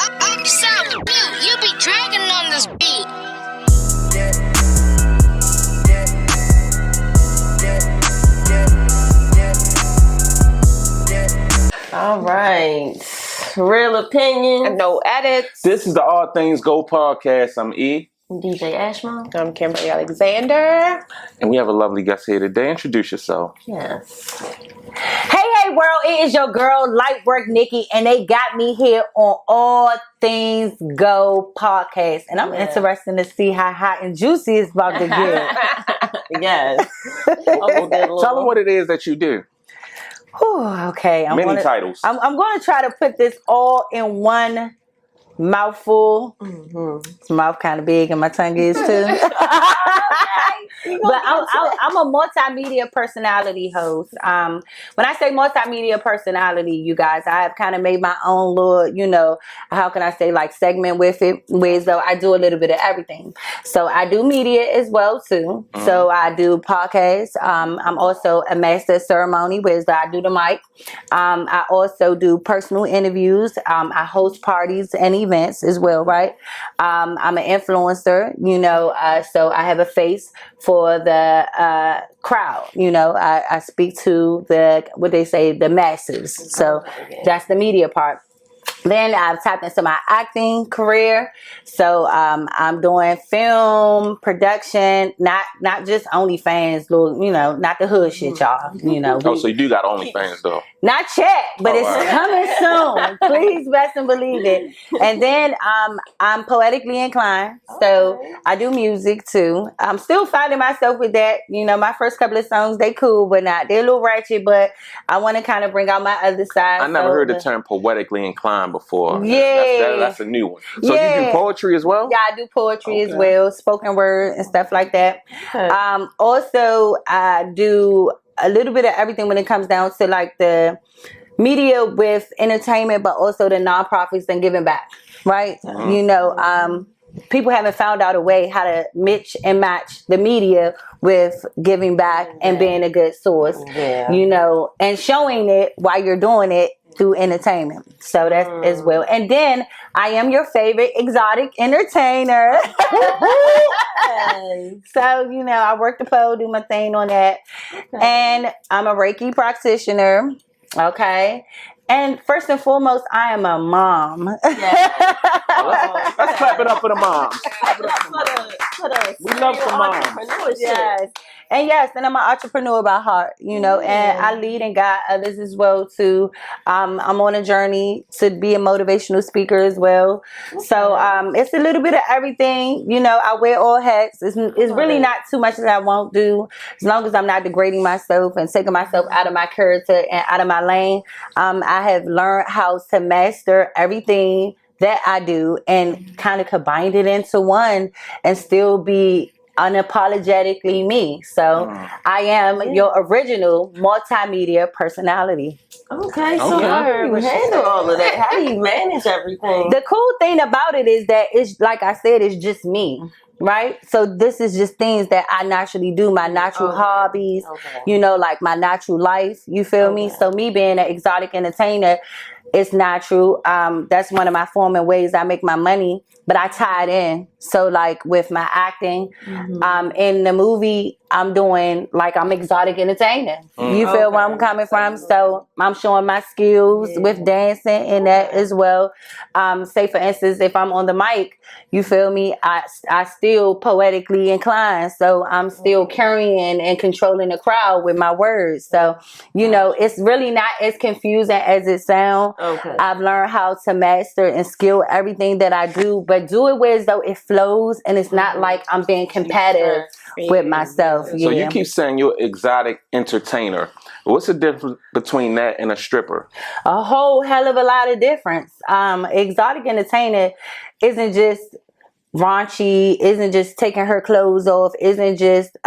Sound you be dragging on this beat. All right. Real opinion, no edits. This is the All Things Go podcast. I'm E. DJ Ashma. I'm Kimberly Alexander. And we have a lovely guest here today. Introduce yourself. Yes. Hey world, it is your girl Lightworknikky, and they got me here on All Things Go podcast, and I'm interested to see how hot and juicy it's about to get. Yes. Tell them what it is that you do. Whew, okay. Many titles. I'm going to try to put this all in one mouthful. His mouth kind of big and my tongue is too. But I'm a multimedia personality host. When I say multimedia personality, you guys, I have kind of made my own little, how can I say, like segment with it, whereas though I do a little bit of everything. So I do media as well too. So I do podcasts. I'm also a master of ceremony, whereas I do the mic. I also do personal interviews. I host parties and events as well, right? I'm an influencer, so I have a face for the crowd. I speak to the masses. So that's the media part. Then I've tapped into my acting career. So I'm doing film production, not just OnlyFans, not the hood shit, y'all. So you do got OnlyFans though? Not yet, but it's coming soon. Please best and believe it. And then I'm poetically inclined. So I do music too. I'm still finding myself with that. My first couple of songs, they cool, but not. They're a little ratchet, but I want to kind of bring out my other side. I never heard the term poetically inclined before. Yeah. That's a new one. So you do poetry as well? Yeah, I do poetry as well, spoken word and stuff like that. Also, I do a little bit of everything when it comes down to like the media with entertainment, but also the nonprofits and giving back, right? People haven't found out a way how to mix and match the media with giving back and being a good source, and showing it while you're doing it through entertainment. So that's as well. And then I am your favorite exotic entertainer. So, I work the pole, do my thing on that. And I'm a Reiki practitioner. Okay. And first and foremost, I am a mom. Let's clap it up for the moms. We love the moms. Yes. And I'm an entrepreneur by heart, and I lead and guide others as well too. I'm on a journey to be a motivational speaker as well. So it's a little bit of everything. I wear all hats. It's really not too much that I won't do, as long as I'm not degrading myself and taking myself out of my character and out of my lane. I have learned how to master everything that I do and kind of combine it into one and still be unapologetically me. So I am your original multimedia personality. Okay, so how do you handle all of that? How do you manage everything? The cool thing about it is that it's, like I said, it's just me. Right? So this is just things that I naturally do, my natural hobbies, like my natural life. You feel me? So me being an exotic entertainer, it's natural. That's one of my form and ways I make my money, but I tie it in. So like with my acting, in the movie, I'm doing like I'm exotic entertainer. You feel where I'm coming from? So I'm showing my skills with dancing in that as well. Say for instance, if I'm on the mic, you feel me? I still poetically inclined. So I'm still carrying and controlling the crowd with my words. So, it's really not as confusing as it sounds. I've learned how to master and skill everything that I do, but do it where as though it flows and it's not like I'm being competitive with myself. So you keep saying you're exotic entertainer. What's the difference between that and a stripper? A whole hell of a lot of difference. Exotic entertainer isn't just raunchy, isn't just taking her clothes off, isn't just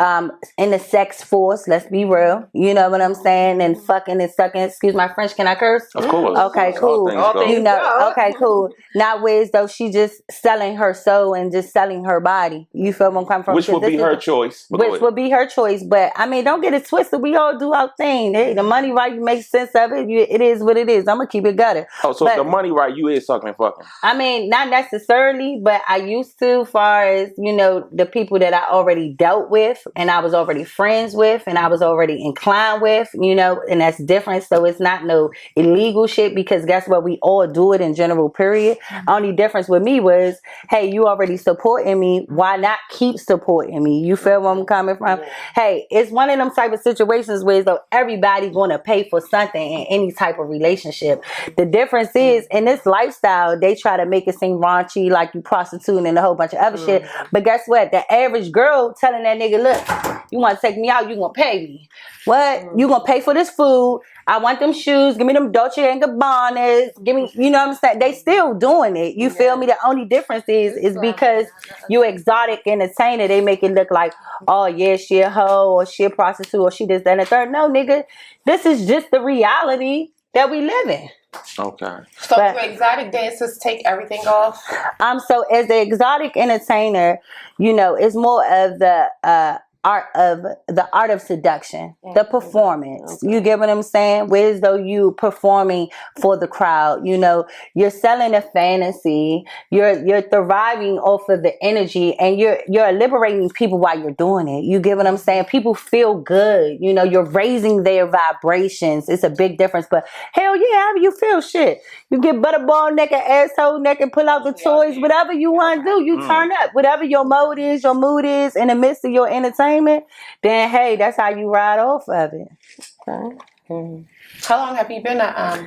in the sex force, let's be real, you know what I'm saying, and fucking and sucking, excuse my French, can I curse? Of course. Okay, cool. You know, okay, cool. Not whereas though she just selling her soul and just selling her body. You feel where I'm coming from? Which would be her choice. Which would be her choice. But I mean, don't get it twisted. We all do our thing. Hey, the money right, you make sense of it. It is what it is. I'm gonna keep it gutter. Oh, so if the money right, you is sucking and fucking. I mean, not necessarily, but I used to, far as, you know, the people that I already dealt with and I was already friends with and I was already inclined with, you know, and that's different. So it's not no illegal shit, because guess what? We all do it in general, period. Only difference with me was, hey, you already supporting me. Why not keep supporting me? You feel where I'm coming from? Hey, it's one of them type of situations where though everybody going to pay for something in any type of relationship. The difference is in this lifestyle, they try to make it seem raunchy, like you prostituting and a whole bunch of other shit. But guess what? The average girl telling that nigga, look, you want to take me out, you gonna pay me. What? You gonna pay for this food. I want them shoes. Give me them Dolce & Gabbanas. Give me, you know what I'm saying? They still doing it. You feel me? The only difference is because you exotic entertainer, they make it look like, oh yeah, she a hoe or she a prostitute or she this, that, and the third. No, nigga, this is just the reality that we live in. Okay. So do exotic dancers take everything off? So as an exotic entertainer, you know, it's more of the art of seduction, the performance. You get what I'm saying? Whereas though you performing for the crowd, you know, you're selling a fantasy, you're thriving off of the energy, and you're liberating people while you're doing it. You get what I'm saying? People feel good, you know, you're raising their vibrations. It's a big difference. But hell yeah, however you feel, shit. You get butterball naked, asshole naked, pull out the toys, whatever you want to do, you turn up. Whatever your mode is, your mood is in the midst of your entertainment, then hey, that's how you ride off of it. Okay. How long have you been a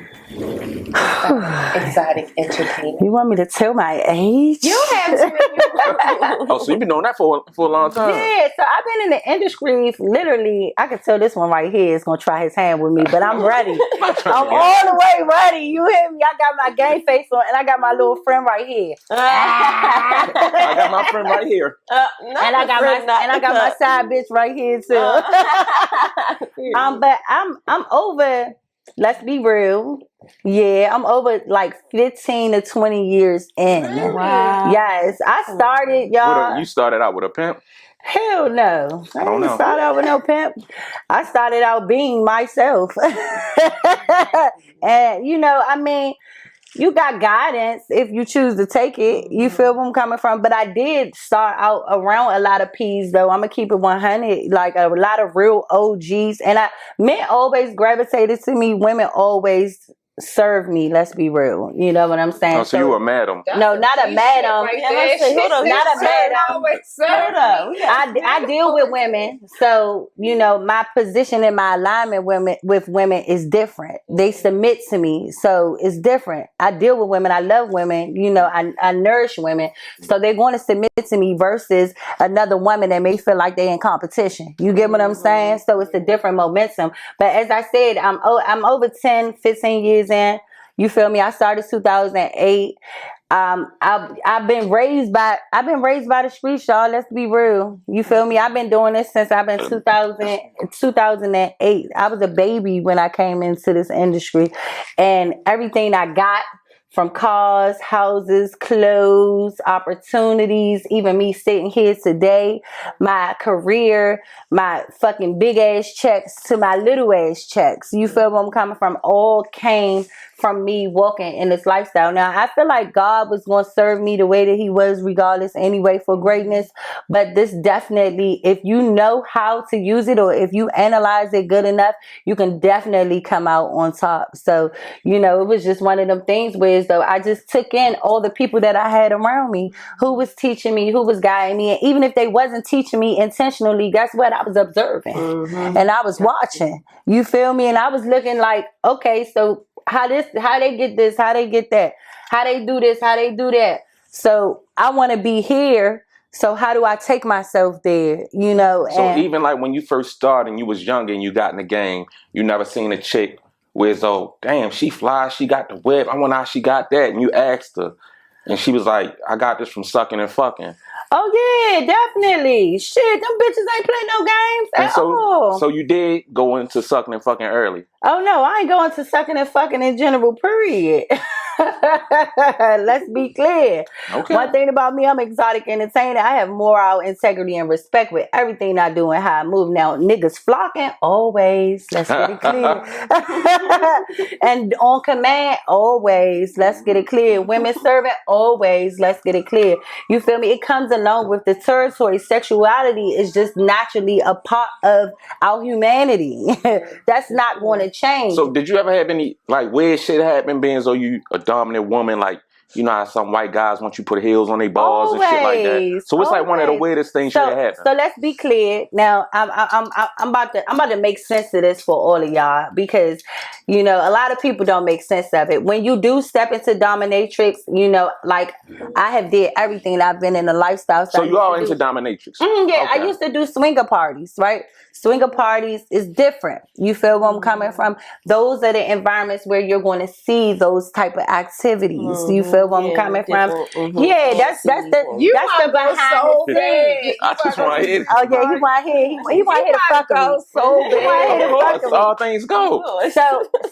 exotic entertainer? You want me to tell my age? You have to. Oh, so you've been doing that for a long time? Yeah, so I've been in the industry, literally, I can tell this one right here is going to try his hand with me, but I'm ready. I'm all the way ready. You hear me? I got my game face on, and I got my little friend right here. I got my friend right here. And I got my side bitch right here too. But I'm over, let's be real. Yeah, I'm over like 15 to 20 years in. Wow. Yes, I started, y'all. You started out with a pimp? Hell no. I don't know. Started out with no pimp. I started out being myself. And, you know, I mean, you got guidance if you choose to take it. You feel where I'm coming from? But I did start out around a lot of P's, though. I'm going to keep it 100. Like a lot of real OGs. And men always gravitated to me. Women always serve me. Let's be real. You know what I'm saying? Oh, so you were madam. No, not a madam. Not a madam. I deal with women. So, you know, my position and my alignment with women is different. They submit to me. So it's different. I deal with women. I love women. You know, I nourish women. So they're going to submit to me versus another woman that may feel like they're in competition. You get what I'm saying? So it's a different momentum. But as I said, I'm over 10, 15 years in. You feel me? I started 2008. I've been raised by the streets, y'all. Let's be real. You feel me? I've been doing this since I've been 2008. I was a baby when I came into this industry, and everything I got, from cars, houses, clothes, opportunities, even me sitting here today, my career, my fucking big ass checks to my little ass checks. You feel where I'm coming from? All came from me walking in this lifestyle. Now, I feel like God was going to serve me the way that he was regardless anyway for greatness. But this definitely, if you know how to use it or if you analyze it good enough, you can definitely come out on top. So, you know, it was just one of them things where though I just took in all the people that I had around me who was teaching me, who was guiding me. And even if they wasn't teaching me intentionally, guess what? I was observing and I was watching. You feel me? And I was looking like, okay, so how they get this, how they get that, how they do this, how they do that. So I want to be here. So how do I take myself there? You know. So even like when you first started and you was young and you got in the game, you never seen a chick where's, oh damn, she fly, she got the whip, I wonder how she got that, and you asked her, and she was like, I got this from sucking and fucking. Oh yeah, definitely. Shit, them bitches ain't play no games at all. So you did go into sucking and fucking early. Oh no, I ain't going to sucking and fucking in general, period. Let's be clear. Okay. One thing about me, I'm exotic entertainer. I have moral integrity and respect with everything I do and how I move. Now, niggas flocking, always. Let's get it clear. And on command, always. Let's get it clear. Women serving, always. Let's get it clear. You feel me? It comes along with the territory. Sexuality is just naturally a part of our humanity. That's not going to change. So did you ever have any like weird shit happen being so you a dominant woman, like you know how some white guys want you to put heels on their balls and shit like that? So it's like one of the weirdest things that happened. So let's be clear. Now I'm about to make sense of this for all of y'all, because you know a lot of people don't make sense of it. When you do step into dominatrix, you know, like I have did everything. I've been in a lifestyle. So you all into dominatrix? Yeah, okay. I used to do swinger parties, right? Swinger parties is different. You feel where I'm coming from? Those are the environments where you're going to see those type of activities. You feel where I'm coming from? Yeah, that's the behind the scenes. I just want to hear. Oh yeah, he want to hear. He want to hear the fuck me. So bad. Of course, all things go.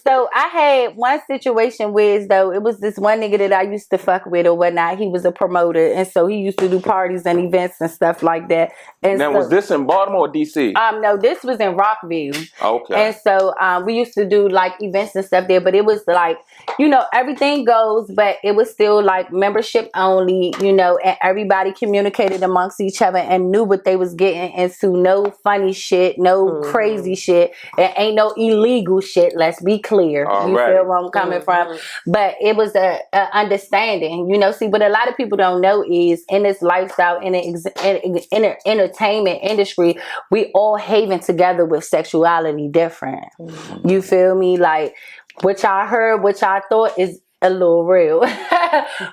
So I had one situation where though it was this one nigga that I used to fuck with or whatnot. He was a promoter, and so he used to do parties and events and stuff like that. And now, was this in Baltimore or DC? No, this was in Rockville. Okay. And so we used to do like events and stuff there, but it was like, you know, everything goes, but it was still like membership only, you know, and everybody communicated amongst each other and knew what they was getting into. No funny shit, no crazy shit, and ain't no illegal shit. Let's be clear. Feel where I'm coming from? But it was a understanding, you know. See, what a lot of people don't know is in this lifestyle, in the entertainment industry, we all haven together with sexuality different. You feel me? Like what y'all heard, what y'all thought is a little real.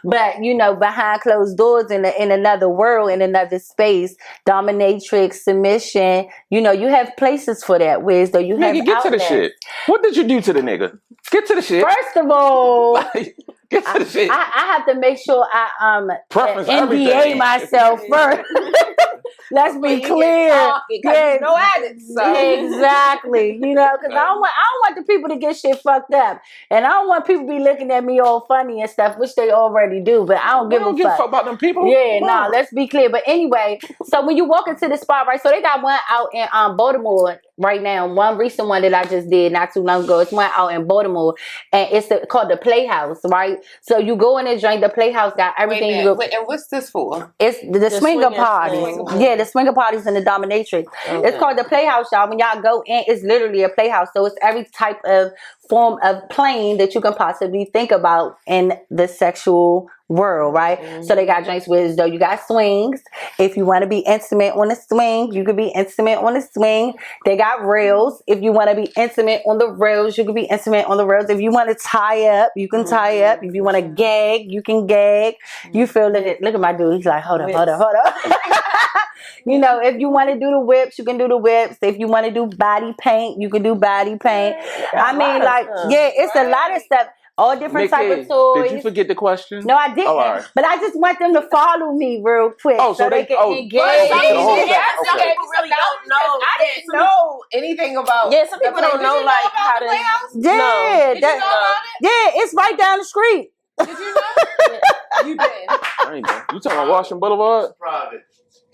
But you know, behind closed doors in another world, in another space, dominatrix, submission, you know, you have places for that. Whereas though you have get to the shit. What did you do to the nigga? Get to the shit. First of all, get to the shit. I have to make sure I NDA myself first. Let's be clear. Yeah, no addicts. So. Exactly. You know, because I don't want the people to get shit fucked up, and I don't want people to be looking at me all funny and stuff, which they already do. But I don't give a fuck about them people. Yeah, nah. Let's be clear. But anyway, so when you walk into the spot, right? So they got one out in Baltimore right now. One recent one that I just did not too long ago. It's one out in Baltimore, and it's called the Playhouse, right? So you go in and drink. The Playhouse got everything. And what's this for? It's the swinger parties. Yeah, the swinger parties and the dominatrix. Okay. It's called the Playhouse, y'all. When y'all go in, it's literally a playhouse. So it's every type of form of playing that you can possibly think about in the sexual world, right? So they got drinks with, though you got swings. If you want to be intimate on the swing, you can be intimate on the swing. They got rails. If you want to be intimate on the rails, you can be intimate on the rails. If you want to tie up, you can tie up. If you want to gag, you can gag. You feel that. Look at my dude. He's like, hold up. You know, if you want to do the whips, you can do the whips. If you want to do body paint, you can do body paint. I mean, like, yeah, it's a lot of stuff. All different type of toys. Did you forget the question? No, I didn't. Oh, right. But I just want them to follow me real quick so they can engage. Some people really don't know. I didn't know anything about. Yeah, some people don't know like how to. Yeah, did you know about it? Yeah, it's right down the street. Did you know? You did. I ain't know. You talking about Washington Boulevard? It's private.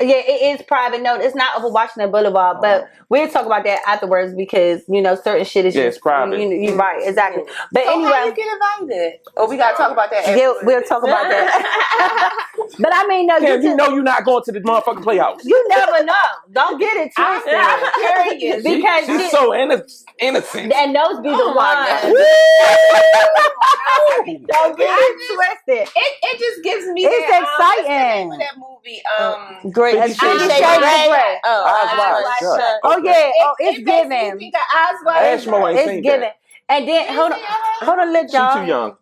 Yeah, it is private. No, it's not over Washington Boulevard, but we'll talk about that afterwards because, you know, certain shit is it's private. You're right, exactly. But so anyway. How you get invited? Oh, we got to talk about that. Yeah, we'll talk about that. But I mean, no. You know you're not going to the motherfucking Playhouse. You never know. Don't get it twisted. I'm curious. Because she's so innocent. And those be the ones. Don't get it twisted. It just gives me it's exciting. That movie, Great. Oh yeah. Oh, it's giving. Ashmo ain't seen giving. That. And then hold on, look, y'all. She too young.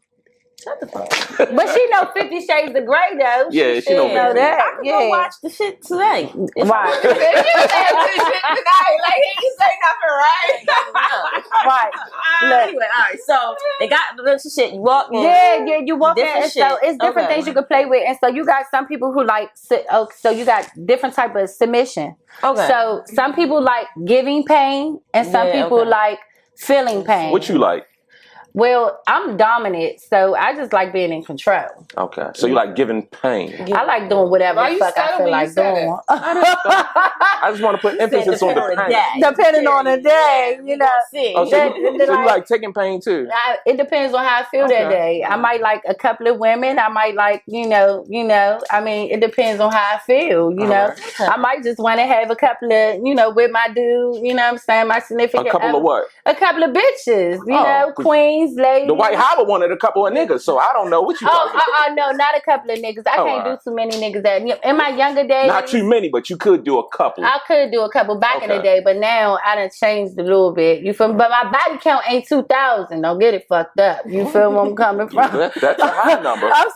Shut the fuck up. But she know 50 Shades of Grey though. Yeah, she know that. I could go watch the shit today. Right. Like he ain't say nothing, right? Right. Anyway, all right. So they got the shit. You walk in. Yeah, you walk in, and shit. so it's different things you can play with, and so you got some people who like. So you got different type of submission. Okay. So some people like giving pain, and some people like feeling pain. What you like? Well, I'm dominant, so I just like being in control. Okay. So you like giving pain. I like doing whatever the fuck I feel like doing. I just want to put emphasis on the pain. Depending on the day, you know. Oh, so you like taking pain too? It depends on how I feel that day. I might like a couple of women. I might like, you know. I mean, it depends on how I feel, you know. I might just want to have a couple of, you know, with my dude, you know what I'm saying, my significant A couple of what? A couple of bitches, you know, queens, ladies. The White Howard wanted a couple of niggas, so I don't know what you talking about. No, not a couple of niggas. I can't do too many niggas. In my younger days. Not too many, but you could do a couple. I could do a couple back in the day, but now I done changed a little bit. You feel me? But my body count ain't 2,000. Don't get it fucked up. You feel where I'm coming from? That's a high number. I'm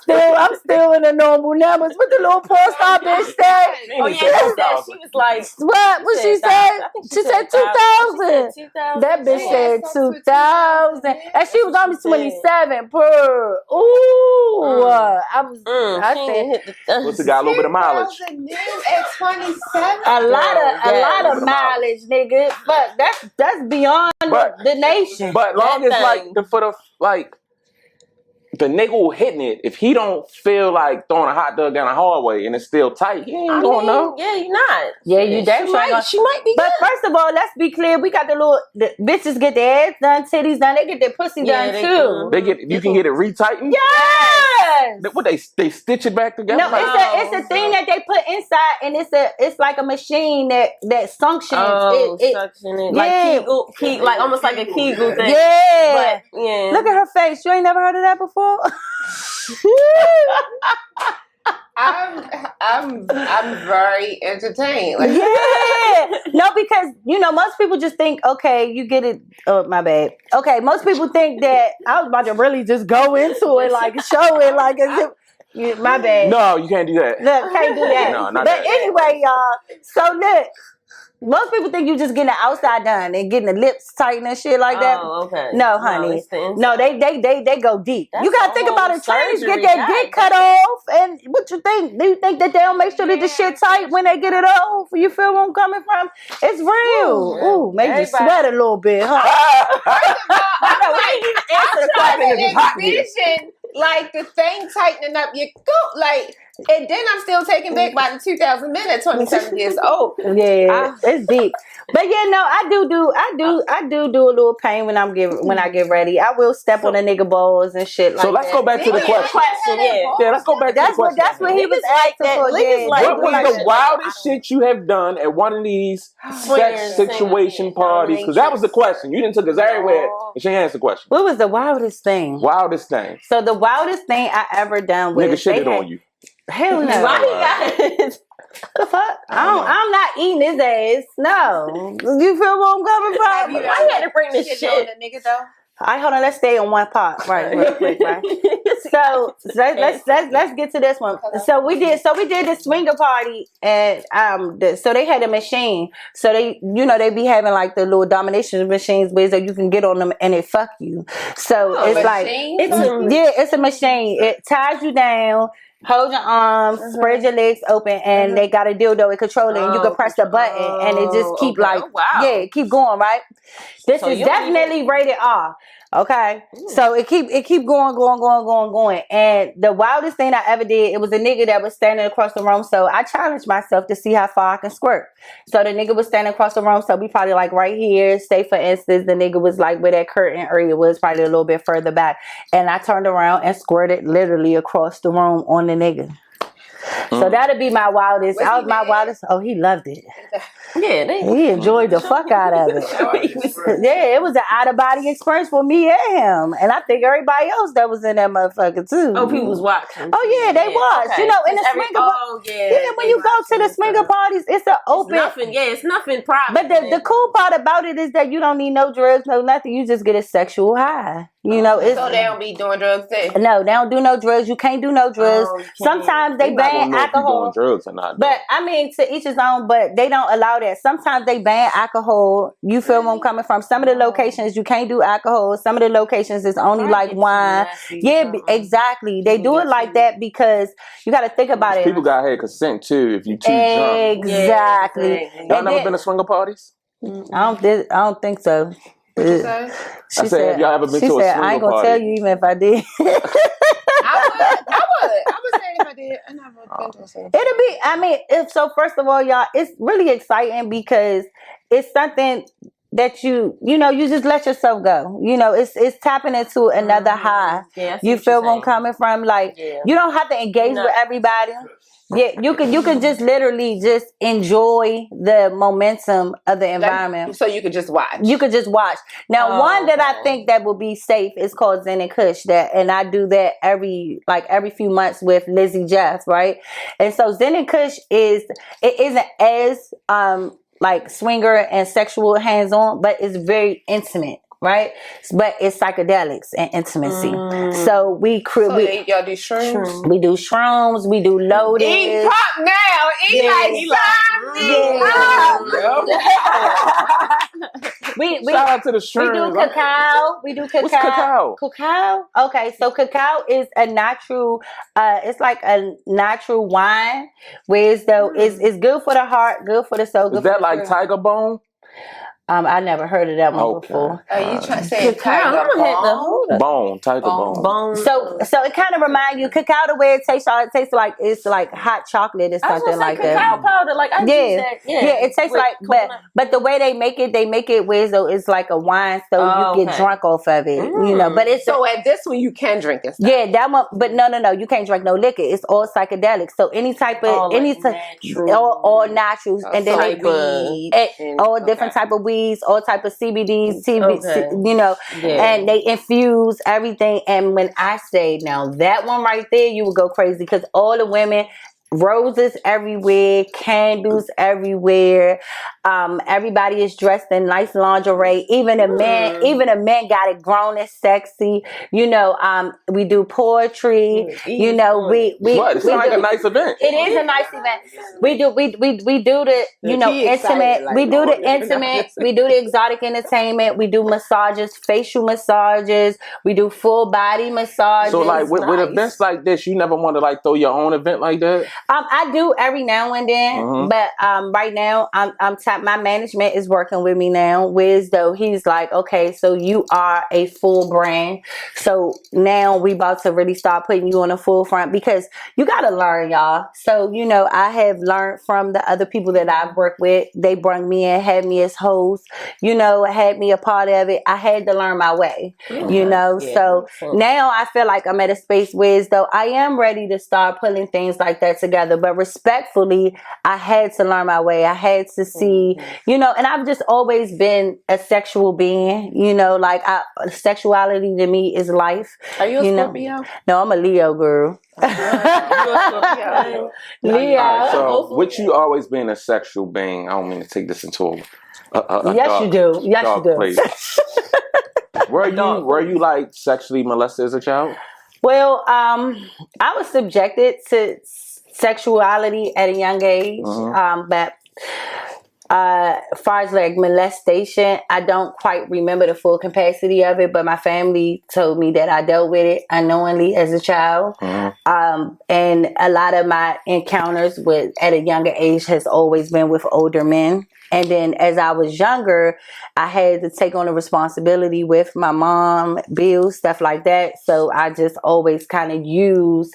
still in the normal numbers. What the little porn star bitch said? Oh yeah, she was like, what she said? She said 2,000. That bitch said 2,000, and she was only 27 per. Ooh, I said, what's the guy a little bit of mileage? At 27, a lot of mileage, nigga. But that's beyond the nation. But long as the nigga who hitting it, if he don't feel like throwing a hot dog down the hallway and it's still tight, he ain't going no. Yeah, you're not. Yeah, you damn sure. She might be. But first of all, let's be clear. We got the bitches get their ass done, titties done. They get their pussy done too. You can get it retightened. Yes. What they stitch it back together? No, it's a thing that they put inside, and it's like a machine that suctions. Suction it. Like almost like a Kegel thing. Yeah. But, yeah. Look at her face. You ain't never heard of that before? I'm very entertained. Like, No, because you know most people just think, okay, you get it. Oh, my bad. Okay, most people think that I was about to really just go into it, like show it, like as if. My bad. No, you can't do that. Look, can't do that. No, not but that. Anyway, y'all. So look. Most people think you just getting the outside done and getting the lips tight and shit like that. Oh, okay. No, honey. No, they go deep. You gotta think about it. Trainees get their dick cut off, and what you think? Do you think that they don't make sure that the shit tight when they get it off? You feel where I'm coming from? It's real. Ooh, make you sweat a little bit, huh? I envision like the thing tightening up your goat, like. And then I'm still taken back by the 2,000 men at 27 years old. Yeah, it's deep. But yeah, no, I do a little pain when I get ready. I will step on a nigga balls and shit like that. So let's go back to the question. Yeah, let's go back to the question. That's what he was asking for. Yeah. What was the wildest shit you have done at one of these sex situation parties? Because that was the question. You didn't took us everywhere, and she answered the question. What was the wildest thing? Wildest thing. So the wildest thing I ever done was nigga shitted on you. Hell no. Why he got it? The fuck? I'm not eating his ass. No. You feel where I'm coming from? I had to bring this shit on the nigga though. All right, hold on. Let's stay on one part, right? Real quick, right? So let's get to this one. So we did the swinger party, and so they had a machine. So they be having like the little domination machines where you can get on them and it fuck you. So it's like it's a machine. It ties you down. Hold your arms, spread your legs open, and they got a dildo and control it, and you can press the button, and it just keep keep going, right? This is definitely rated R. Okay, so it keep going, and the wildest thing I ever did, it was a nigga that was standing across the room. So I challenged myself to see how far I can squirt. So the nigga was standing across the room, so we probably like right here. Say for instance, the nigga was like where that curtain area was, probably a little bit further back, and I turned around and squirted literally across the room on the nigga. So that'd be my wildest. That was my wildest. Oh, he loved it. Yeah, he enjoyed the fuck out of it. Yeah, it was an out of body experience for me and him, and I think everybody else that was in that motherfucker too. Oh, people was watching. Oh yeah, they watched. Okay. You know, in the swinger. When you go to the swinger parties, it's an open. It's nothing private. But the cool part about it is that you don't need no drugs, no nothing. You just get a sexual high. It's so they don't be doing drugs too. No, they don't do no drugs. You can't do no drugs. Sometimes they ban alcohol. Doing drugs or not, but I mean, to each his own. But they don't allow that. Sometimes they ban alcohol. You feel where I'm coming from? Some of the locations you can't do alcohol. Some of the locations it's only like wine. Yeah, exactly. They do it like that because you got to think about it. People got to have consent too. If you too drunk. Exactly. Y'all never been to swinger parties? I don't think so. She said, have y'all ever been to a swinger party? I ain't gonna tell you even if I did. I would say if I did. I never been to a swinger party. It'll be. I mean, first of all, y'all, it's really exciting because it's something that you just let yourself go. It's tapping into another high. Yeah, you feel where I'm coming from? Like you don't have to engage with everybody. Yeah, you can just literally just enjoy the momentum of the environment. So you could just watch. You could just watch. Now, one that I think that will be safe is called Zen and Kush. And I do that every few months with Lizzie Jeff, right? And so Zen and Kush isn't as like swinger and sexual hands-on, but it's very intimate. Right, but it's psychedelics and intimacy. So we create. Y'all do shrooms. We do shrooms. We do loaded. Eat pop now. Eat we shout out to the shrooms. We do cacao. What's cacao? Cacao. Okay, so cacao is a natural. It's like a natural wine, whereas though it's good for the heart, good for the soul. Is that like tiger bone? I never heard of that one before. Are you trying to say tiger bone? Tiger bone. So it kind of reminds you cacao the way it tastes. It tastes like it's like hot chocolate or something like that. Cacao powder, like I it tastes like, but the way they make it where it's like a wine, so you get drunk off of it. But it's so at this one you can drink it. Yeah, that one. But no, you can't drink no liquor. It's all psychedelic. So any type of all naturals, and then all different type of weed. All type of CBDs, and they infuse everything. And when I say now that one right there, you would go crazy because all the women, roses everywhere, candles everywhere. Everybody is dressed in nice lingerie. Even a man got it grown and sexy. We do poetry. It's like a nice event. It is a nice event. We do the intimate. We do the intimate. We do the exotic entertainment. We do massages, facial massages. We do full body massages. So like with events like this, you never want to like throw your own event like that? I do every now and then, but right now my management is working with me now. Wiz though, he's like, okay, so you are a full brand. So now we about to really start putting you on a full front because you got to learn, y'all. So I have learned from the other people that I've worked with. They brought me in, had me as host, had me a part of it. I had to learn my way, So now I feel like I'm at a space where though I am ready to start putting things like that together, but respectfully, I had to learn my way. I had to see, and I've just always been a sexual being, like sexuality to me is life. Are you a Scorpio? No, I'm a Leo girl. Leo. Right, so with you always being a sexual being, I don't mean to take this into a yes, you do. Yes, you do. Place. Were you like sexually molested as a child? Well, I was subjected to sexuality at a young age, but as far as like molestation, I don't quite remember the full capacity of it, but my family told me that I dealt with it unknowingly as a child. And a lot of my encounters at a younger age has always been with older men. And then as I was younger, I had to take on the responsibility with my mom, bills, stuff like that. So I just always kind of used,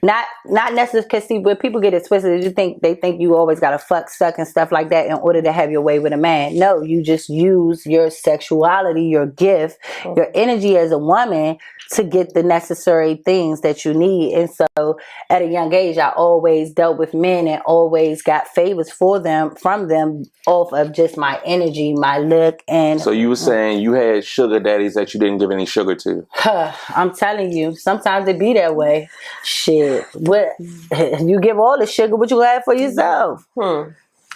not necessarily, because see, when people get it twisted, they think you always got to fuck, suck, and stuff like that in order to have your way with a man. No, you just use your sexuality, your gift, your energy as a woman to get the necessary things that you need. And so at a young age, I always dealt with men and always got favors from them off of just my energy, my look. And so you were saying you had sugar daddies that you didn't give any sugar to? I'm telling you, sometimes it be that way. Shit. What you give all the sugar, what you have for yourself?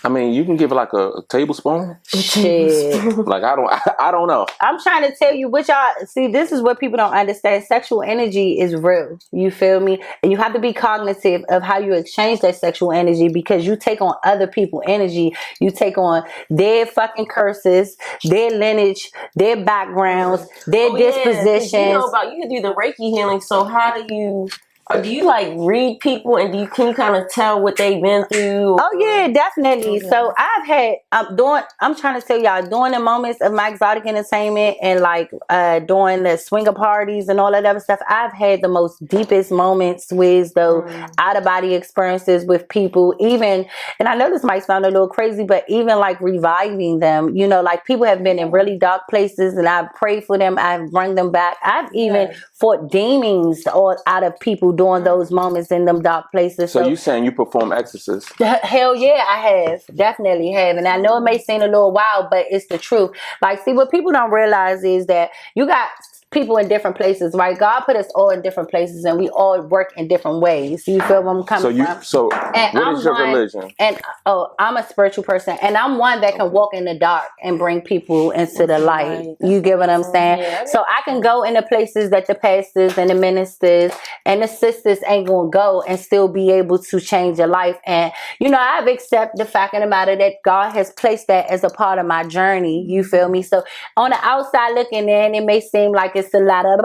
I mean, you can give it like a tablespoon. Shit. Like I don't know. I'm trying to tell you what y'all see. This is what people don't understand. Sexual energy is real. You feel me? And you have to be cognitive of how you exchange that sexual energy, because you take on other people's energy. You take on their fucking curses, their lineage, their backgrounds, their dispositions. You can do the Reiki healing. So how do you? Or do you like read people and can you kind of tell what they've been through? Oh yeah, definitely. So I've had I'm trying to tell y'all, during the moments of my exotic entertainment and like during the swinger parties and all that other stuff, I've had the most deepest moments with those out of body experiences with people, even, and I know this might sound a little crazy, but even like reviving them, you know, like people have been in really dark places and I've prayed for them, I've brought them back. I've even fought demons out of people during those moments in them dark places. So you saying you perform exorcisms? Hell yeah, I have. Definitely have. And I know it may seem a little wild, but it's the truth. Like, see, what people don't realize is that you got people in different places, right? God put us all in different places and we all work in different ways. You feel where I'm coming from? So what is your religion? And I'm a spiritual person, and I'm one that can walk in the dark and bring people into the light. You get what I'm saying? Yeah. So I can go into places that the pastors and the ministers and the sisters ain't gonna go and still be able to change your life. And you know, I've accepted the fact of the matter that God has placed that as a part of my journey. You feel me? So on the outside looking in, it may seem like it's a lot of,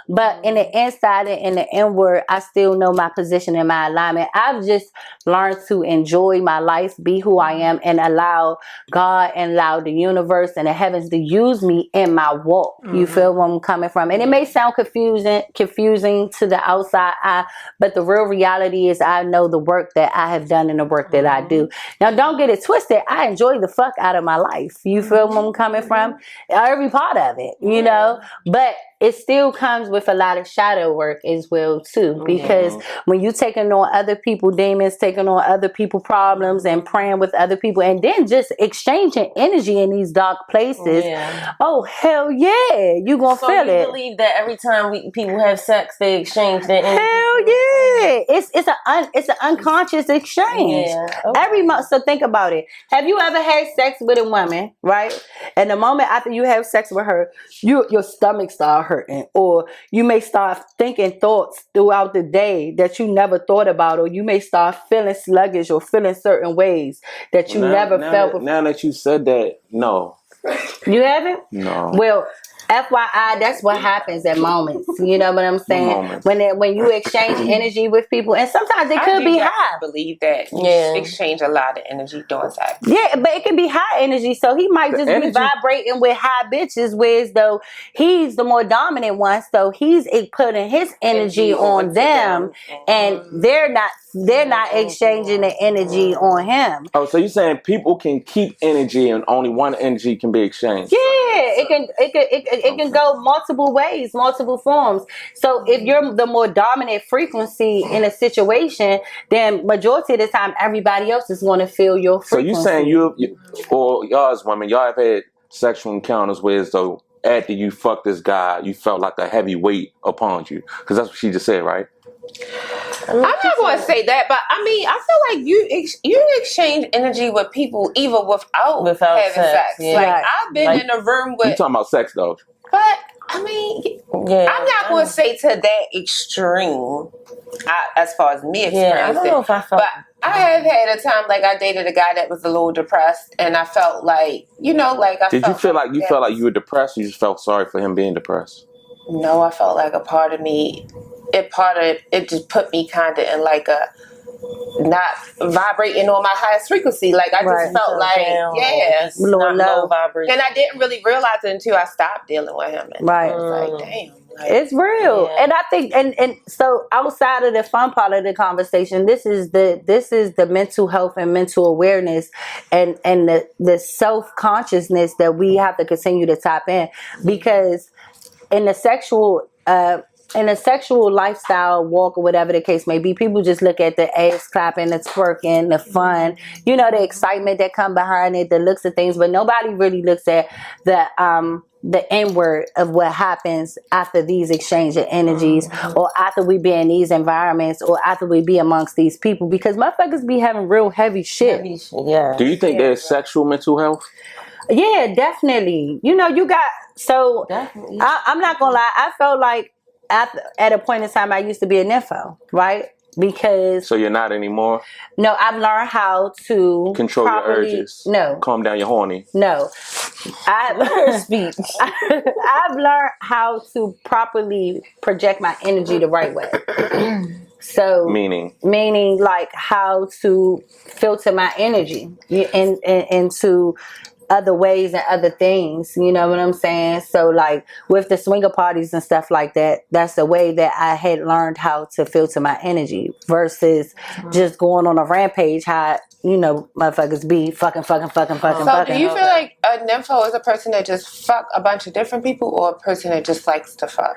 but in the inside and in the inward, I still know my position and my alignment. I've just learned to enjoy my life, be who I am, and allow God and allow the universe and the heavens to use me in my walk. You feel where I'm coming from? And it may sound confusing to the outside eye, but the real reality is I know the work that I have done and the work that I do. Now, don't get it twisted. I enjoy the fuck out of my life. You feel where I'm coming from? Every part of it, you know? But it still comes with a lot of shadow work as well too, because when you taking on other people demons, taking on other people problems and praying with other people and then just exchanging energy in these dark places, oh hell yeah, you gonna feel it. So you believe that every time people have sex they exchange their energy? Hell yeah, it's an unconscious exchange. Every month. So think about it. Have you ever had sex with a woman, right? And the moment after you have sex with her, your stomach starts hurting, or you may start thinking thoughts throughout the day that you never thought about, or you may start feeling sluggish or feeling certain ways that you never felt before. Now that you said that, no. You haven't? No. Well, FYI, that's what happens at moments. You know what I'm saying? When you exchange energy with people, and sometimes it could be high. I believe that you exchange a lot of energy during sex. Yeah, but it can be high energy, so he might just be vibrating with high bitches, whereas though he's the more dominant one, so he's putting his energy on them, and they're not exchanging the energy on him. Oh, so you're saying people can keep energy and only one energy can be exchanged? Yeah, it can go multiple ways, multiple forms. So if you're the more dominant frequency in a situation, then majority of the time everybody else is going to feel your frequency. So you saying or y'all as women, y'all have had sexual encounters where so after you fucked this guy, you felt like a heavy weight upon you? Because that's what she just said, right? I'm not going to say that, but I mean, I feel like you exchange energy with people even without having sex. Yeah. Like I've been in a room with. You talking about sex though? But I mean, I'm not going to say to that extreme. As far as me experiencing, I don't know if I felt. But I have had a time like I dated a guy that was a little depressed, and I felt like Did you feel like you were depressed? Or you just felt sorry for him being depressed? No, I felt like a part of me. It just put me kind of in like a not vibrating on my highest frequency. Like I just felt like low vibration, and I didn't really realize it until I stopped dealing with him. And I was like, damn. It's real. And I think and so outside of the fun part of the conversation, this is the mental health and mental awareness and the self-consciousness that we have to continue to tap in, because in the sexual in a sexual lifestyle walk or whatever the case may be, people just look at the ass clapping, the twerking, the fun, you know, the excitement that come behind it, the looks of things, but nobody really looks at the inward of what happens after these exchange of energies, or after we be in these environments, or after we be amongst these people, because motherfuckers be having real heavy shit. Yeah. Do you think there's sexual mental health? Yeah, definitely. You know, you got, so I'm not gonna lie, I felt like at a point in time I used to be a nympho, right? Because so you're not anymore? No, I've learned how to control your urges. No. Calm down your horny. No. I've learned how to properly project my energy the right way. So meaning like how to filter my energy into other ways and other things, you know what I'm saying? So like with the swinger parties and stuff like that, that's the way that I had learned how to filter my energy versus just going on a rampage, how, you know, motherfuckers be fucking. So do you feel like a nympho is a person that just fuck a bunch of different people, or a person that just likes to fuck?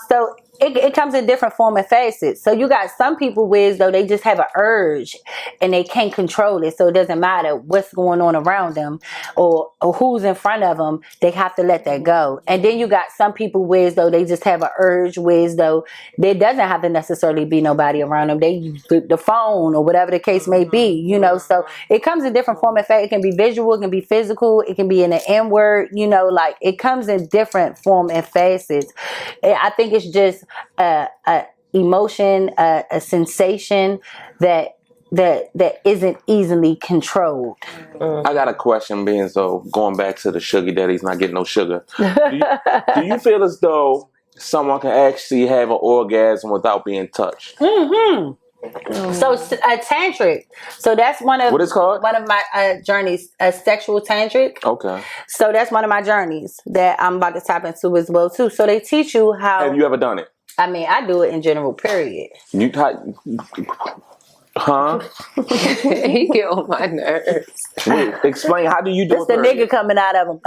So it comes in different form and facets. So you got some people where though they just have an urge and they can't control it. So it doesn't matter what's going on around them or who's in front of them. They have to let that go. And then you got some people where though they just have an urge where though there doesn't have to necessarily be nobody around them. They use the phone or whatever the case may be, you know. So it comes in different form and facets. It can be visual, it can be physical, it can be in the inward, you know, like it comes in different form and facets. I think it's just a emotion, a sensation that isn't easily controlled. I got a question, being so going back to the sugar daddy's not getting no sugar. Do you feel as though someone can actually have an orgasm without being touched? Mm-hmm. So tantric. So that's one of what it's called? One of my journeys, a sexual tantric. Okay. So that's one of my journeys that I'm about to tap into as well too. So they teach you how. Have you ever done it? I mean, I do it in general. Period. You huh? He get on my nerves. Wait, explain, how do you do it? It's the nigga coming out of him.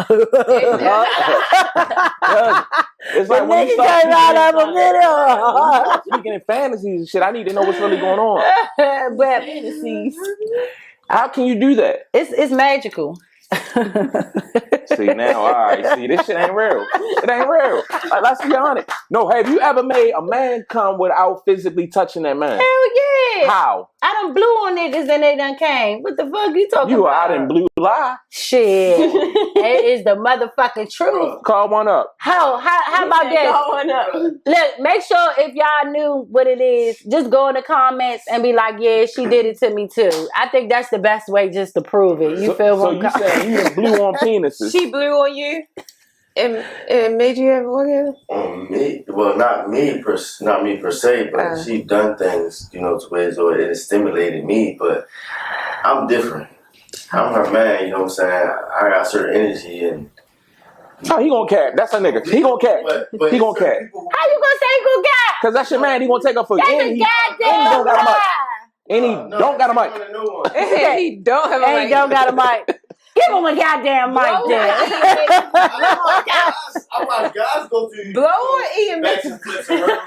It's like when you start speaking in fantasies and shit, I need to know what's really going on. But fantasies. How can you do that? It's magical. See now, all right. See, this shit ain't real. It ain't real. Like, let's be honest. No, have you ever made a man come without physically touching that man? Hell yeah. How? I done blew on niggas and they done came. What the fuck you talking you about? You out in blue lie? Shit. It is the motherfucking truth. Call one up. How about that? Call one up. Look, make sure if y'all knew what it is, just go in the comments and be like, yeah, she did it to me too. I think that's the best way just to prove it. You feel what I'm saying? You just blew on penises. She blew on you? And made you have orgasm? Me? Well, not me per se, but she done things, you know, to ways where it stimulated me. But I'm different. I'm her man. You know what I'm saying? I got certain energy and. Oh, he gonna cap. That's a nigga. He gonna cap. He gonna cap. How you gonna say he gonna cap? Cause that's your man. He gonna take up for you. That's a goddamn lie. And he don't got a mic. He don't have a mic. And he don't got a mic. Give him a goddamn mic then. Oh my gosh, go through. Blow or Ian? Back to clips from her.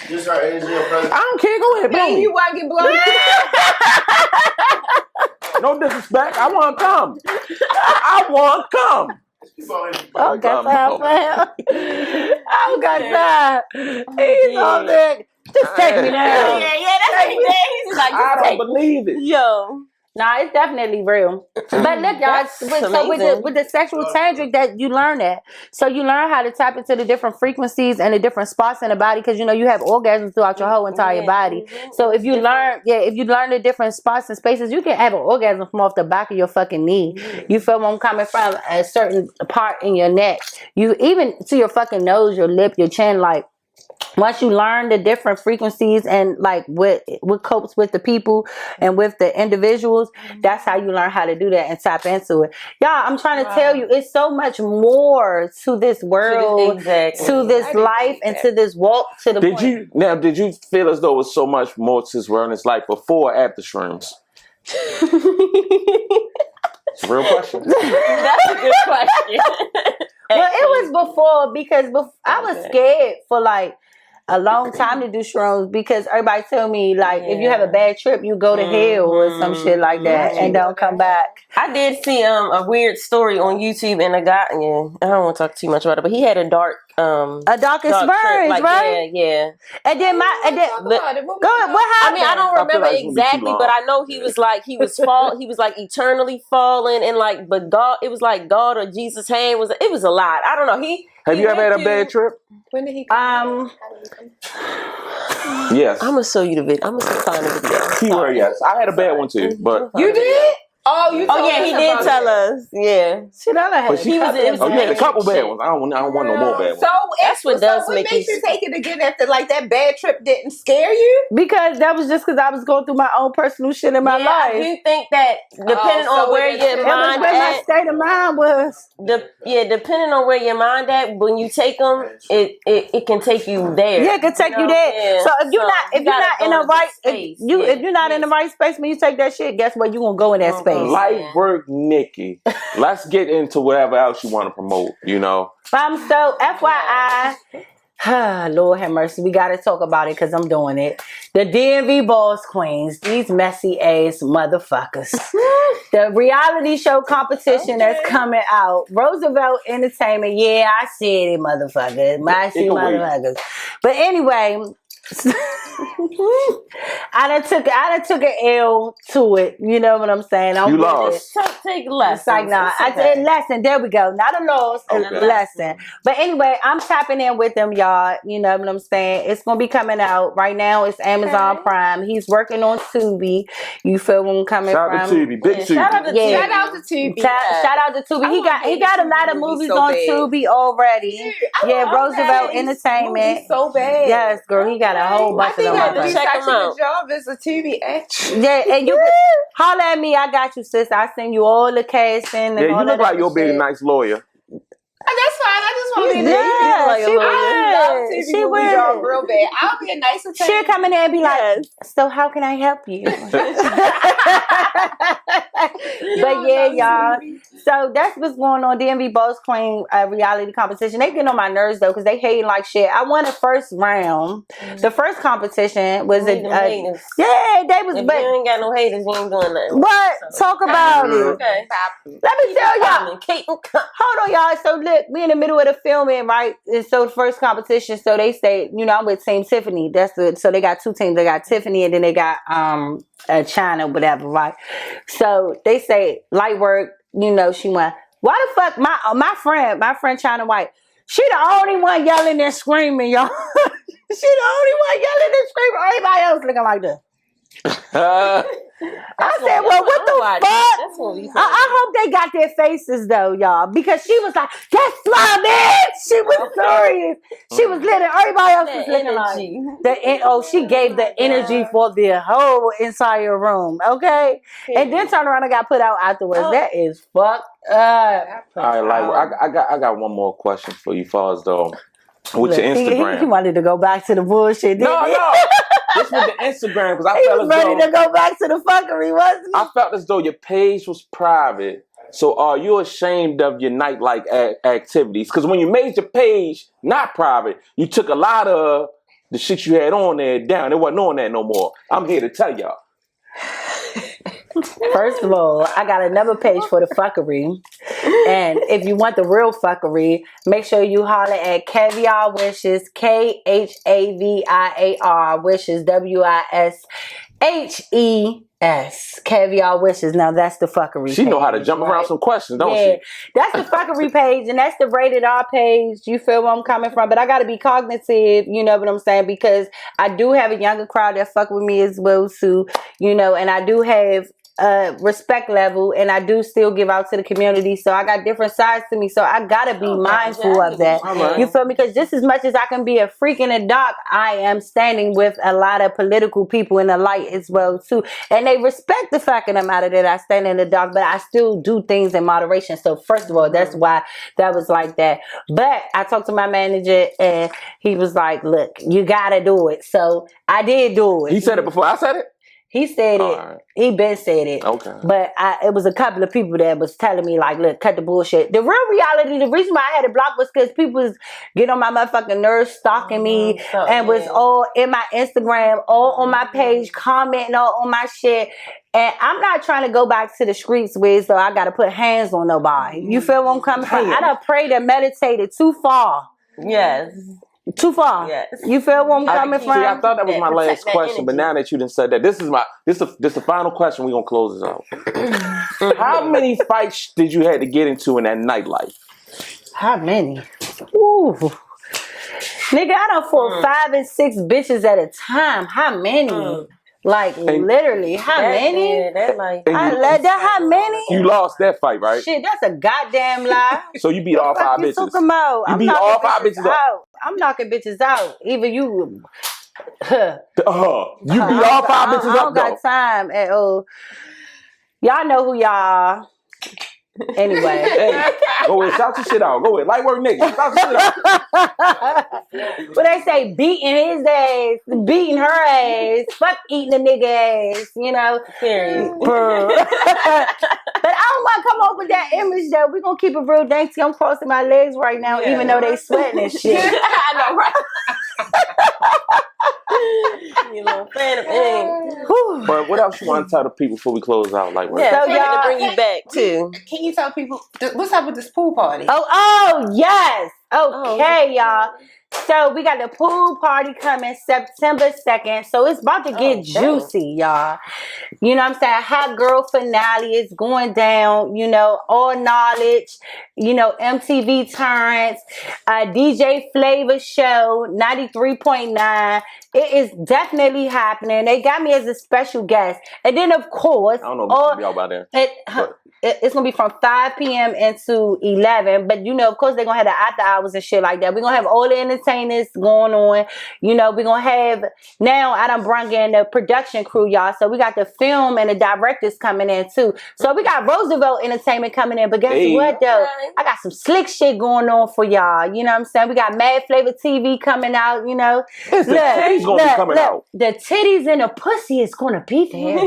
Just her energy and presence. I don't care. Go ahead, blow me. You want to get blown? No disrespect. I want to come. I want to come. Oh, got time for him. Oh, got time. He's on there. Just take me down. Yeah, that's what he did. He's like, I don't believe it. Yo. Nah, it's definitely real. But look, y'all, with the sexual tantric, that you learn that. So you learn how to tap into the different frequencies and the different spots in the body, because you know you have orgasms throughout your whole entire body. So if you learn the different spots and spaces, you can have an orgasm from off the back of your fucking knee. You feel where I'm coming from? A certain part in your neck. You even to your fucking nose, your lip, your chin, like. Once you learn the different frequencies and like what copes with the people and with the individuals, that's how you learn how to do that and tap into it. Y'all, I'm trying to tell you, it's so much more to this world, to this life, and to this walk. To the Did you feel as though it was so much more to this world in this life before or after shrooms? It's a real question. That's a good question. Well, it was before because I was scared for like a long time to do shrooms because everybody tell me like if you have a bad trip you go to hell or some shit like that and don't come back. I did see a weird story on YouTube and a guy, I don't want to talk too much about it, but he had a dark experience, like, right? Yeah. And then go ahead, what happened? I mean, I don't remember exactly, but I know he was like he was like eternally falling and like, but God, it was like God or Jesus' hand it was a lot. I don't know. Have you ever had a bad trip? When did he Yes. I'm gonna show you the video. I'm gonna find the video. Keyword, yes. I had a bad one too, but You did? Oh, you told yeah, he did tell us. Yeah. Shit, I had. He was in. you had a couple bad ones. I don't want no more bad ones. So that's what does what make makes you take it again after like that bad trip didn't scare you? Because that was just because I was going through my own personal shit in my life. I do think that depending on where your mind my state of mind was. Depending on where your mind at, when you take them, it can take you there. Yeah, it can take you there. Yeah. So if you're not in the right space, if you're not in the right space when you take that shit, guess what? You gonna go in that space. Lightworknikky. Let's get into whatever else you want to promote. So FYI. Lord have mercy, we gotta talk about it because I'm doing it. The DMV Boss Queens, these messy ass motherfuckers. The reality show competition that's coming out. Roosevelt Entertainment, yeah, I said it, motherfuckers. Motherfuckers. But anyway, I done took an L to it. You know what I'm saying? You lost. Take a lesson. It's like, nah, I said lesson. There we go. Not a loss, a lesson. But anyway, I'm tapping in with them, y'all. You know what I'm saying? It's going to be coming out. Right now, it's Amazon Prime. He's working on Tubi. You feel where I'm coming from? Shout out to Tubi. Big Tubi. Shout out to Tubi. Shout out to Tubi. He got a lot of movies on Tubi already. Dude, Roosevelt Entertainment. So bad. Yes, girl. He got a whole bunch of them. Check them out. Job is a TV action. Yeah, and you holler at me. I got you, sis. I send you all the casting. And Yeah, all you look like you'll be a nice lawyer. That's fine. I just want to be Yeah, she will real bad. I'll be a nice attorney. She'll come in there and be like, so how can I help you? But yeah, y'all. So that's what's going on. DMV Boss Queen reality competition. They get on my nerves though because they hating like shit. I won the first round. The first competition was they was. If you ain't got no haters, you ain't doing nothing. What? Talk about it. Okay. Let me tell y'all. Hold on, y'all. So look, we in the middle of the filming, right? And so the first competition. So they say, I'm with Team Tiffany. So they got two teams. They got Tiffany and then they got China, whatever, right? So they say Lightwork. She went. Why the fuck my friend China White? She the only one yelling and screaming, y'all. She the only one yelling and screaming. Everybody else looking like this. I said, well, what the fuck? I hope they got their faces though, y'all, because she was like, "That's my man." She was serious. She was lit. Everybody else was looking like she gave the energy for the whole entire room. Okay, and then turned around and got put out afterwards. That is fucked up. All right, I got one more question for you, Fars though. With your Instagram, he wanted to go back to the bullshit. No. This with the Instagram because I he felt was ready to go back to the fuckery, wasn't he? I felt as though your page was private. So are you ashamed of your night-like activities? Because when you made your page not private, you took a lot of the shit you had on there down. It wasn't on that no more. I'm here to tell y'all. First of all, I got another page for the fuckery. And if you want the real fuckery, make sure you holler at Caviar Wishes, KHAVIAR Wishes, WISHES. Caviar Wishes. Now that's the fuckery. She know how to jump around some questions, don't she? That's the fuckery page, and that's the rated R page. You feel where I'm coming from? But I got to be cognitive, you know what I'm saying? Because I do have a younger crowd that fuck with me as well too, and I do have respect level, and I do still give out to the community, so I got different sides to me, so I gotta be mindful of that. You feel me? Because just as much as I can be a freak in the dark, I am standing with a lot of political people in the light as well too, and they respect the fact that I'm out of that I stand in the dark, but I still do things in moderation. So first of all, that's why that was like that. But I talked to my manager and he was like, look, you gotta do it. So I did do it. He said it before I said it? He said it. Right. He been said it. Okay. But it was a couple of people that was telling me, like, look, cut the bullshit. The real reality, the reason why I had it blocked was because people was getting on my motherfucking nerves, stalking me, and was all in my Instagram, all on my page, commenting all on my shit. And I'm not trying to go back to the streets where so I got to put hands on nobody. You feel where I'm coming from? I done prayed and meditated too far. Yes. Too far. Yes. You feel where I'm coming from? See, I thought that was my last question, but now that you done said that, this is the final question. We're gonna close this out. How many fights did you have to get into in that nightlife? How many? Ooh. Nigga, I done fought 5 and 6 bitches at a time. How many? Like, literally, how many? How many? You lost that fight, right? Shit, that's a goddamn lie. So you beat all 5 bitches. You beat all 5 bitches out. I'm knocking bitches out. Even you. You beat all 5 bitches I up, don't got time at all. Y'all know who y'all are. Anyway. Hey, go ahead, shout your shit out. Go ahead. Lightworknikky. Shout your shit out. But they say beating his ass, beating her ass, fuck eating the nigga ass, you know. Period. But I don't want to come up with that image though. We're gonna keep it real dainty. I'm crossing my legs right now, even though they sweating and shit. I know, right? You little fan of ink. But what else you want to tell the people before we close out? Like, yeah, so y'all to bring you back too. Can you tell people what's up with this pool party? Oh yes. Okay, y'all. So we got the pool party coming September 2nd. So it's about to get juicy, y'all. You know what I'm saying? Hot Girl finale is going down, you know, all knowledge, you know, MTV Turns, DJ Flavor Show, 93.9. It is definitely happening. They got me as a special guest. And then, of course, I don't know if y'all about there. It's going to be from 5 p.m. into 11. But, you know, of course, they're going to have the after hours and shit like that. We're going to have all the entertainers going on. You know, we're going to have, now I done brought in the production crew, y'all. So we got the film and the directors coming in, too. So we got Roosevelt Entertainment coming in. But guess what, though? I got some slick shit going on for y'all. You know what I'm saying? We got Mad Flavor TV coming out, you know. The titties going to be coming out. The titties and the pussy is going to be there.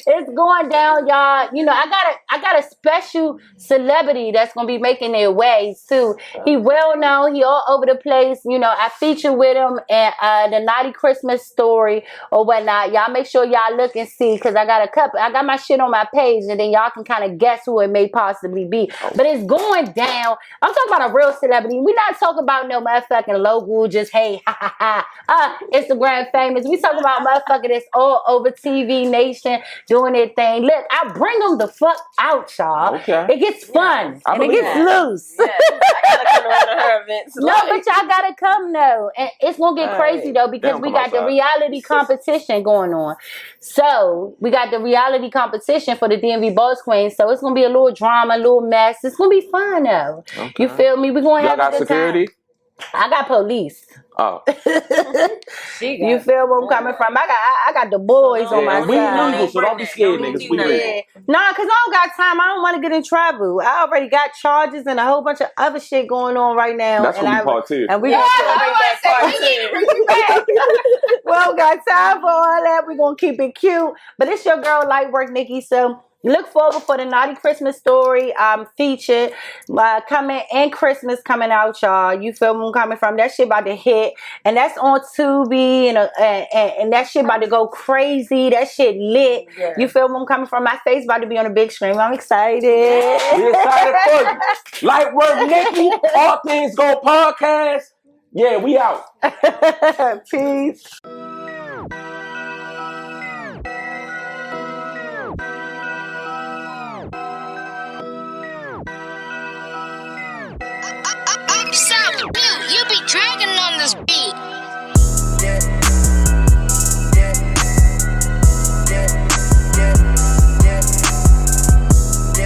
It's going down, y'all. You know, I got a special celebrity that's gonna be making their ways too. He well known, he all over the place. You know, I feature with him and the Naughty Chritmess Story or whatnot. Y'all make sure y'all look and see, because I got my shit on my page, and then y'all can kind of guess who it may possibly be. But it's going down. I'm talking about a real celebrity. We're not talking about no motherfucking local, just hey, ha ha ha, Instagram famous. We talking about motherfucker that's all over TV Nation doing their thing. Look, I bring them the fuck out, y'all. Okay. It gets fun and it gets loose. Yeah, I gotta come to her events. No, but y'all gotta come though, and it's gonna get crazy though, because we got the reality competition going on. So we got the reality competition for the DMV Boss Queen. So it's gonna be a little drama, a little mess. It's gonna be fun though. Okay. You feel me? We're gonna have a good security time. I got police. Oh. You feel where I'm coming from? I got the boys on my side. We legal, so don't be scared, niggas. We legal. Nah, cause I don't got time. I don't want to get in trouble. I already got charges and a whole bunch of other shit going on right now. That's gonna be part 2. And we gonna bring back part 2. We don't got time for all that. We're gonna keep it cute. But it's your girl Lightworknikky. So look forward for the Naughty Chritmess Story feature coming, and Christmas coming out, y'all. You feel where I'm coming from? That shit about to hit, and that's on Tubi, and that shit about to go crazy. That shit lit. Yeah. You feel where I'm coming from? My face about to be on a big screen. I'm excited. We excited for you. Lightworknikky, All Things Go Podcast. Yeah, we out. Peace. So, you be dragging